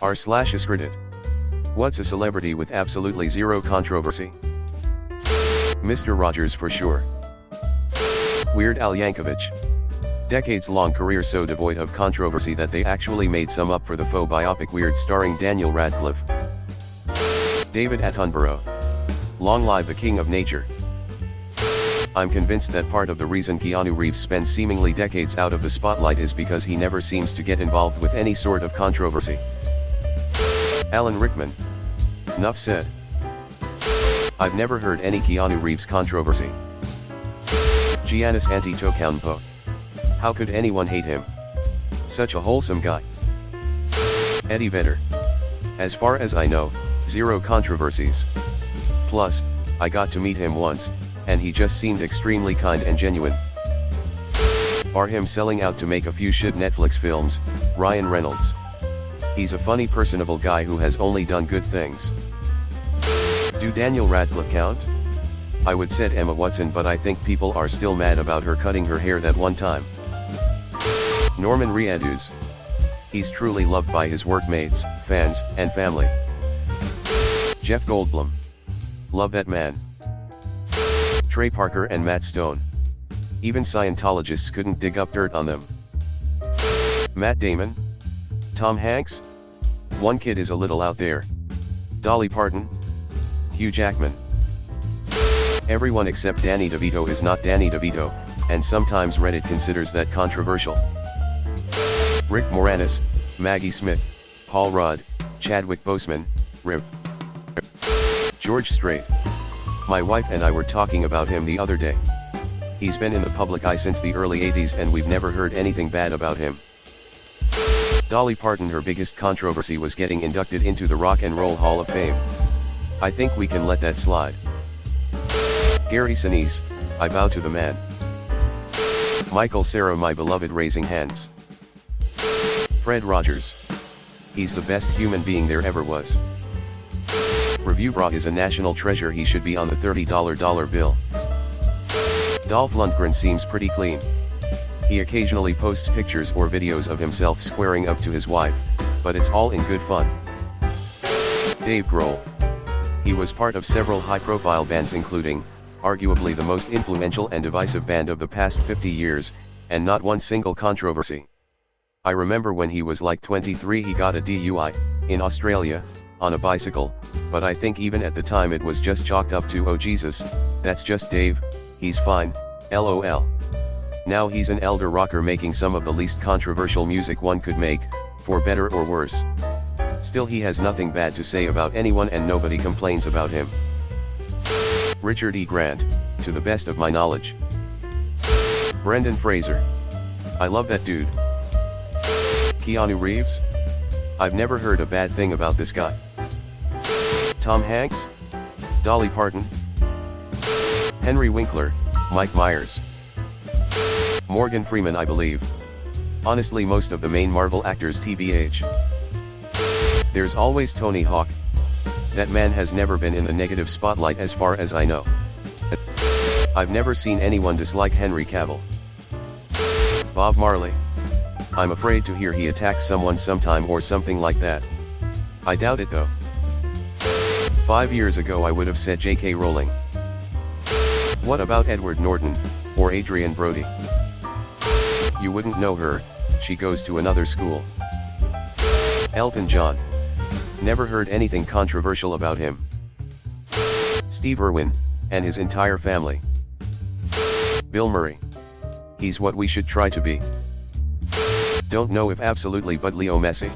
r/askreddit. What's a celebrity with absolutely zero controversy? Mr. Rogers for sure. Weird Al Yankovic. Decades-long career so devoid of controversy that they actually made some up for the faux biopic Weird starring Daniel Radcliffe. David Attenborough. Long live the king of nature. I'm convinced that part of the reason Keanu Reeves spends seemingly decades out of the spotlight is because he never seems to get involved with any sort of controversy. Alan Rickman. Nuff said. I've never heard any Keanu Reeves controversy. Giannis Antetokounmpo. How could anyone hate him? Such a wholesome guy. Eddie Vedder. As far as I know, zero controversies. Plus, I got to meet him once, and he just seemed extremely kind and genuine. Bar him selling out to make a few shit Netflix films, Ryan Reynolds. He's a funny personable guy who has only done good things. Do Daniel Radcliffe count? I would said Emma Watson, but I think people are still mad about her cutting her hair that one time. Norman Reedus. He's truly loved by his workmates, fans, and family. Jeff Goldblum. Love that man. Trey Parker and Matt Stone. Even Scientologists couldn't dig up dirt on them. Matt Damon. Tom Hanks? One kid is a little out there. Dolly Parton. Hugh Jackman. Everyone except Danny DeVito is not Danny DeVito, and sometimes Reddit considers that controversial. Rick Moranis, Maggie Smith, Paul Rudd, Chadwick Boseman, Rip. George Strait. My wife and I were talking about him the other day. He's been in the public eye since the early 80s and we've never heard anything bad about him. Dolly Parton, her biggest controversy was getting inducted into the Rock and Roll Hall of Fame. I think we can let that slide. Gary Sinise, I bow to the man. Michael Cera, my beloved, raising hands. Fred Rogers. He's the best human being there ever was. Review Bra is a national treasure, he should be on the $30 bill. Dolph Lundgren seems pretty clean. He occasionally posts pictures or videos of himself squaring up to his wife, but it's all in good fun. Dave Grohl. He was part of several high-profile bands, including, arguably the most influential and divisive band of the past 50 years, and not one single controversy. I remember when he was like 23 he got a DUI, in Australia, on a bicycle, but I think even at the time it was just chalked up to "oh Jesus, that's just Dave, he's fine, lol." Now he's an elder rocker making some of the least controversial music one could make, for better or worse. Still, he has nothing bad to say about anyone and nobody complains about him. Richard E. Grant, to the best of my knowledge. Brendan Fraser. I love that dude. Keanu Reeves? I've never heard a bad thing about this guy. Tom Hanks? Dolly Parton? Henry Winkler, Mike Myers. Morgan Freeman, I believe. Honestly, most of the main Marvel actors tbh. There's always Tony Hawk. That man has never been in the negative spotlight as far as I know. I've never seen anyone dislike Henry Cavill. Bob Marley. I'm afraid to hear he attacks someone sometime or something like that. I doubt it though. 5 years ago I would have said J.K. Rowling. What about Edward Norton, or Adrian Brody? You wouldn't know her, she goes to another school. Elton John. Never heard anything controversial about him. Steve Irwin, and his entire family. Bill Murray. He's what we should try to be. Don't know if absolutely, but Leo Messi.